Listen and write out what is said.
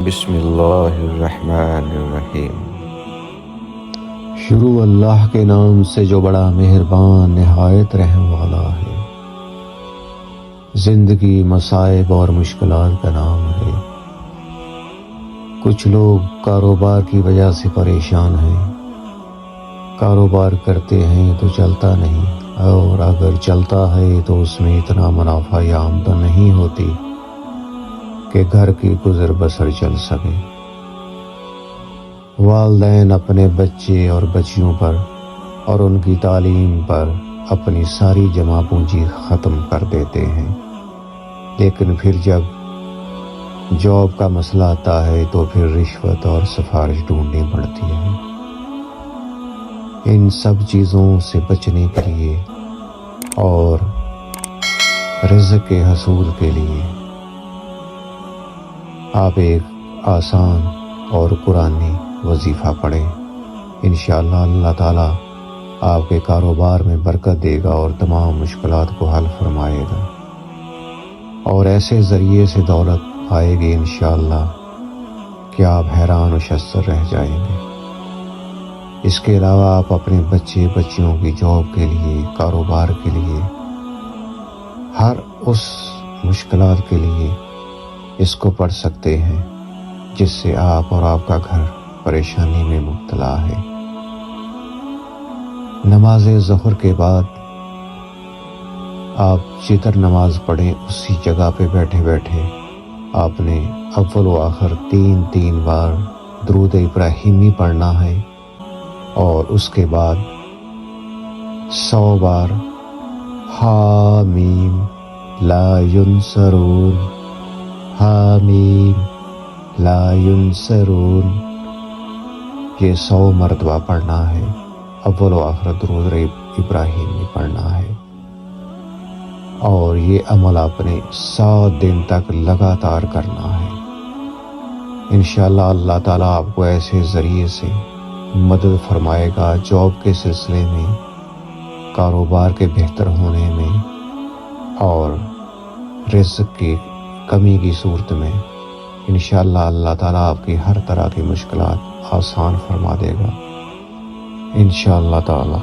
بسم اللہ الرحمن الرحیم۔ شروع اللہ کے نام سے جو بڑا مہربان نہایت رحم والا ہے۔ زندگی مصائب اور مشکلات کا نام ہے۔ کچھ لوگ کاروبار کی وجہ سے پریشان ہیں۔ کاروبار کرتے ہیں تو چلتا نہیں، اور اگر چلتا ہے تو اس میں اتنا منافع یا آمدن نہیں ہوتی کہ گھر کی گزر بسر چل سکے۔ والدین اپنے بچے اور بچیوں پر اور ان کی تعلیم پر اپنی ساری جمع پونجی ختم کر دیتے ہیں، لیکن پھر جب جاب کا مسئلہ آتا ہے تو پھر رشوت اور سفارش ڈھونڈنی پڑتی ہے۔ ان سب چیزوں سے بچنے کے لیے اور رزق کے حصول کے لیے آپ ایک آسان اور قرآنی وظیفہ پڑھیں۔ انشاءاللہ اللہ تعالیٰ آپ کے کاروبار میں برکت دے گا اور تمام مشکلات کو حل فرمائے گا، اور ایسے ذریعے سے دولت آئے گی انشاءاللہ کہ آپ حیران و شستر رہ جائیں گے۔ اس کے علاوہ آپ اپنے بچے بچیوں کی جاب کے لیے، کاروبار کے لیے، ہر اس مشکلات کے لیے اس کو پڑھ سکتے ہیں جس سے آپ اور آپ کا گھر پریشانی میں مبتلا ہے۔ نماز ظہر کے بعد آپ جدھر نماز پڑھیں اسی جگہ پہ بیٹھے بیٹھے آپ نے اول و آخر 3 بار درود ابراہیمی پڑھنا ہے، اور اس کے بعد 100 بار حامیم لا ینصرون، حامیم لا ینصرون، یہ 100 مرتبہ پڑھنا ہے۔ اول و آخر درود ابراہیمی پڑھنا ہے، اور یہ عمل آپ نے 7 دن تک لگاتار کرنا ہے۔ انشاءاللہ اللہ تعالیٰ آپ کو ایسے ذریعے سے مدد فرمائے گا، جاب کے سلسلے میں، کاروبار کے بہتر ہونے میں، اور رزق کی کمی کی صورت میں۔ انشاءاللہ اللہ تعالیٰ آپ کی ہر طرح کی مشکلات آسان فرما دے گا انشاءاللہ تعالیٰ۔